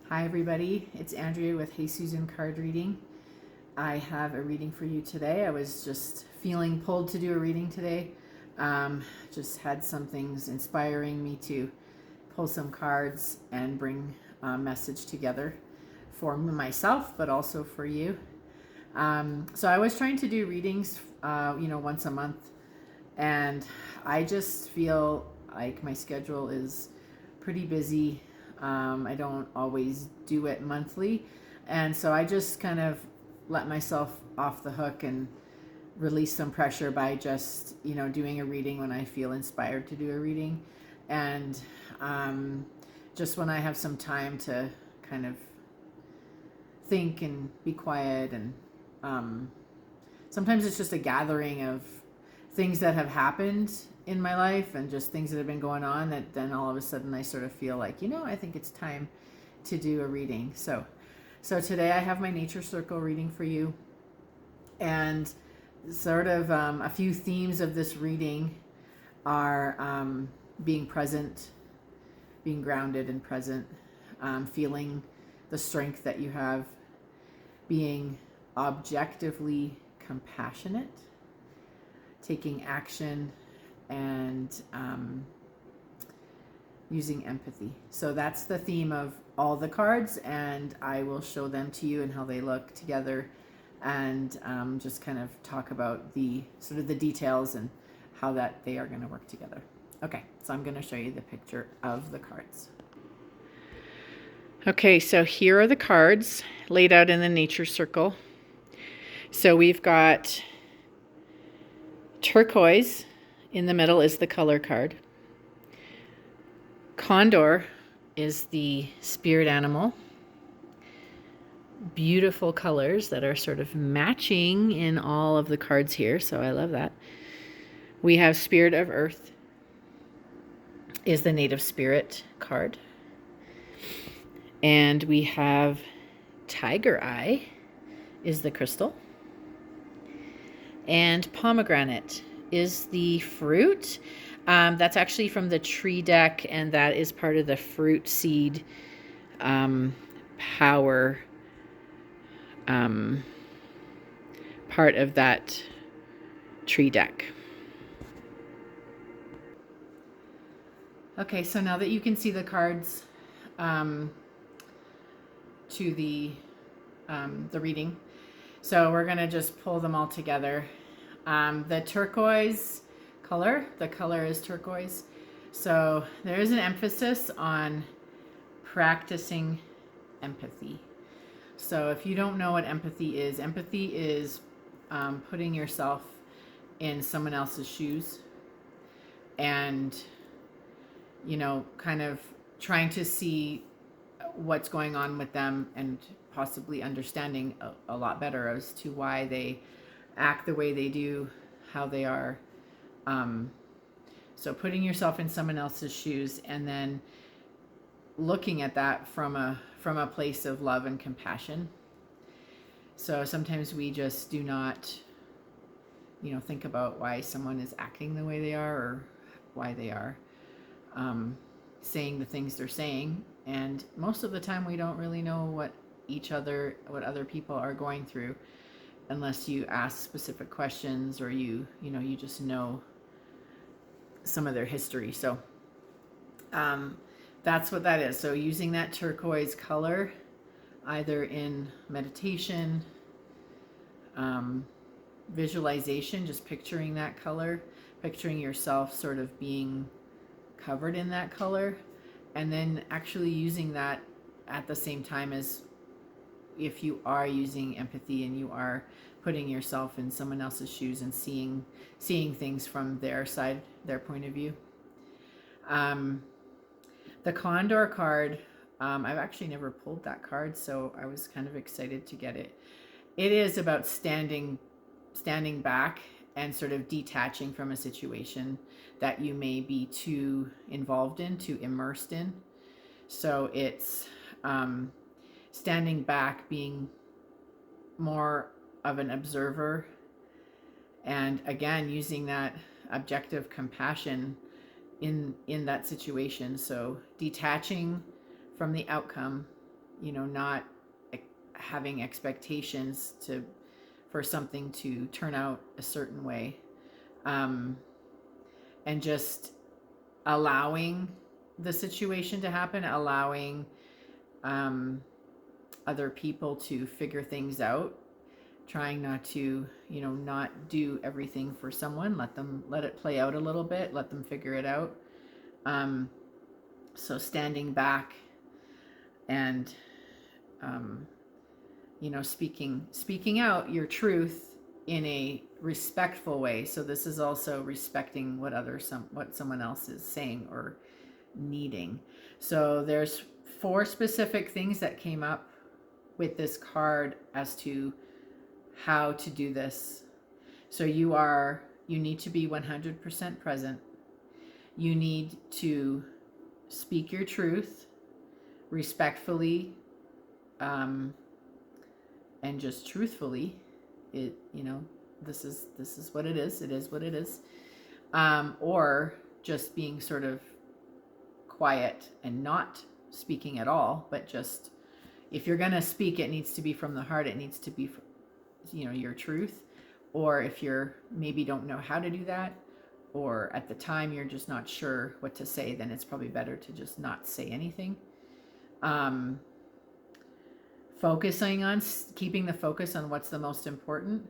Hi everybody, it's Andrea with Hey Susan Card Reading. I have a reading for you today. I was just feeling pulled to do a reading today. Just had some things inspiring me to pull some cards and bring a message together for myself, but also for you. So I was trying to do readings, once a month, and I just feel like my schedule is pretty busy. I don't always do it monthly, and so I just kind of let myself off the hook and release some pressure by just doing a reading when I feel inspired to do a reading, and just when I have some time to kind of think and be quiet, and sometimes it's just a gathering of things that have happened in my life and just things that have been going on that then all of a sudden I sort of feel like, I think it's time to do a reading. So today I have my nature circle reading for you, and sort of a few themes of this reading are being present, being grounded and present, feeling the strength that you have, being objectively compassionate, taking action, and using empathy. So that's the theme of all the cards, and I will show them to you and how they look together, and just kind of talk about the sort of the details and how that they are going to work together. Okay, so I'm going to show you the picture of the cards. Okay, so here are the cards laid out in the nature circle. So we've got Turquoise in the middle is the color card. Condor is the spirit animal. Beautiful colors that are sort of matching in all of the cards here, so I love that. We have Spirit of Earth is the native spirit card. And we have Tigereye is the crystal. And Pomegranate is the fruit. That's actually from the tree deck, and that is part of the fruit seed power part of that tree deck. Okay, so now that you can see the cards to the reading, so we're gonna just pull them all together. The turquoise color, the color is turquoise. So there is an emphasis on practicing empathy. So if you don't know what empathy is putting yourself in someone else's shoes and, kind of trying to see what's going on with them and possibly understanding a lot better as to why they act the way they do, how they are. So putting yourself in someone else's shoes and then looking at that from a place of love and compassion. So sometimes we just do not, think about why someone is acting the way they are, or why they are saying the things they're saying. And most of the time we don't really know what other people are going through unless you ask specific questions, or you just know some of their history. So that's what that is. So using that turquoise color either in meditation, visualization, just picturing that color, picturing yourself sort of being covered in that color, and then actually using that at the same time as if you are using empathy and you are putting yourself in someone else's shoes and seeing things from their side, their point of view. The Condor card, I've actually never pulled that card, so I was kind of excited to get it. It is about standing back and sort of detaching from a situation that you may be too involved in, too immersed in. So it's standing back, being more of an observer, and again using that objective compassion in that situation. So detaching from the outcome not having expectations for something to turn out a certain way, and just allowing the situation to happen, allowing other people to figure things out, trying not to, not do everything for someone. Let it play out a little bit, let them figure it out. So standing back and, speaking out your truth in a respectful way. So this is also respecting what someone else is saying or needing. So there's 4 specific things that came up with this card as to how to do this. So you need to be 100% present. You need to speak your truth respectfully, and just truthfully. This is what it is. It is what it is. Or just being sort of quiet and not speaking at all, but just, if you're going to speak, it needs to be from the heart. It needs to be, your truth. Or if you're maybe don't know how to do that, or at the time you're just not sure what to say, then it's probably better to just not say anything. Focusing on keeping the focus on what's the most important,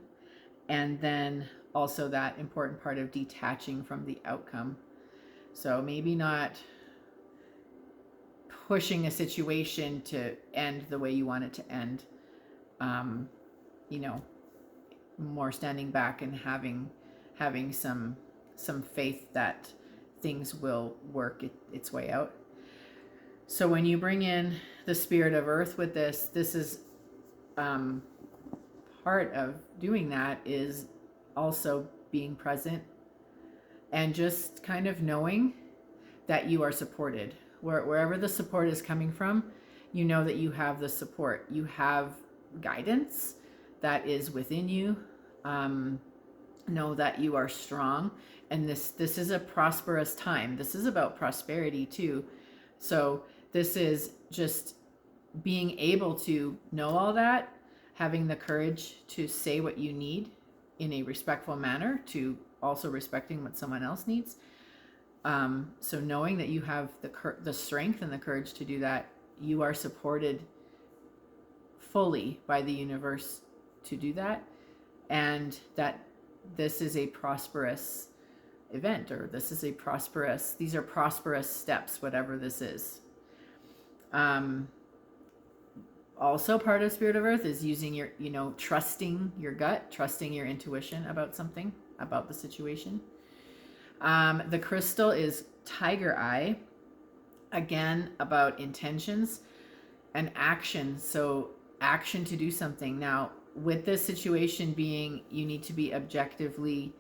and then also that important part of detaching from the outcome. So maybe not pushing a situation to end the way you want it to end. More standing back and having some faith that things will work its way out. So when you bring in the spirit of earth with this is part of doing that is also being present and just kind of knowing that you are supported. Wherever the support is coming from, that you have the support. You have guidance that is within you. Know that you are strong, and this is a prosperous time. This is about prosperity too. So this is just being able to know all that, having the courage to say what you need in a respectful manner, to also respecting what someone else needs. So knowing that you have the strength and the courage to do that, you are supported fully by the universe to do that, and that this is a prosperous event, or these are prosperous steps, whatever this is. Also part of Spirit of Earth is using your, trusting your gut, trusting your intuition about something, about the situation. The crystal is Tigereye, again, about intentions and action. So action to do something. Now, with this situation being, you need to be objectively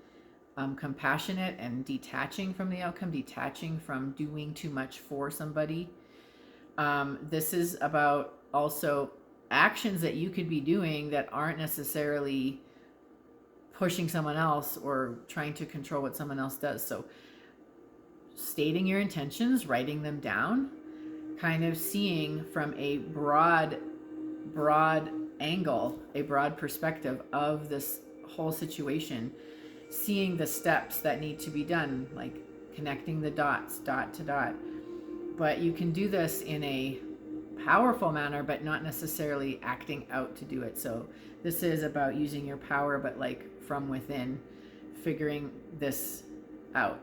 compassionate and detaching from the outcome, detaching from doing too much for somebody. This is about also actions that you could be doing that aren't necessarily pushing someone else or trying to control what someone else does. So stating your intentions, writing them down, kind of seeing from a broad angle, a broad perspective of this whole situation, seeing the steps that need to be done, like connecting the dots, dot to dot. But you can do this in a powerful manner, but not necessarily acting out to do it. So this is about using your power, but like from within, figuring this out.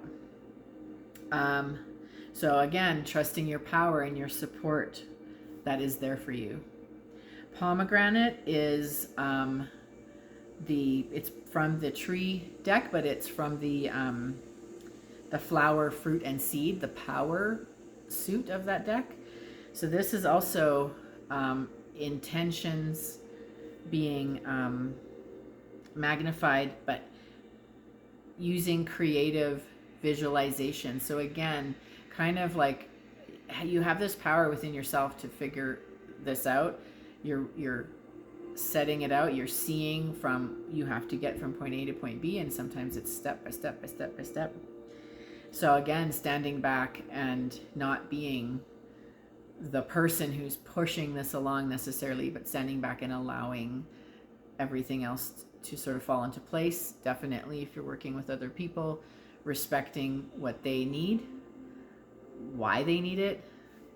So again, trusting your power and your support that is there for you. Pomegranate is it's from the tree deck, but it's from the flower, fruit, and seed, the power suit of that deck. So this is also intentions being magnified, but using creative visualization. So again, kind of like you have this power within yourself to figure this out. You're setting it out. You're seeing you have to get from point A to point B, and sometimes it's step by step by step by step. So again, standing back and not being the person who's pushing this along necessarily, but standing back and allowing everything else to sort of fall into place. Definitely, if you're working with other people, respecting what they need, why they need it,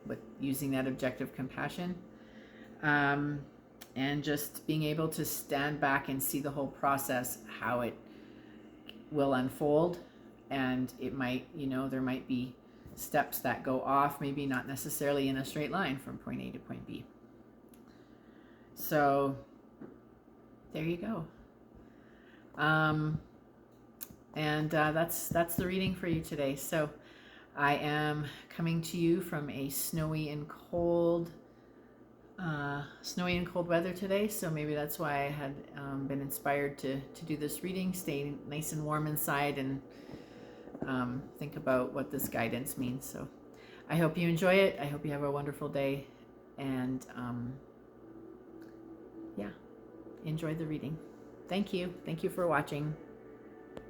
but using that objective compassion, and just being able to stand back and see the whole process, how it will unfold. And it might, there might be steps that go off, maybe not necessarily in a straight line from point A to point B. So there you go. That's the reading for you today. So I am coming to you from a snowy and cold weather today. So maybe that's why I had been inspired to do this reading. Stay nice and warm inside and think about what this guidance means. So I hope you enjoy it. I hope you have a wonderful day, and yeah, enjoy the reading. Thank you for watching.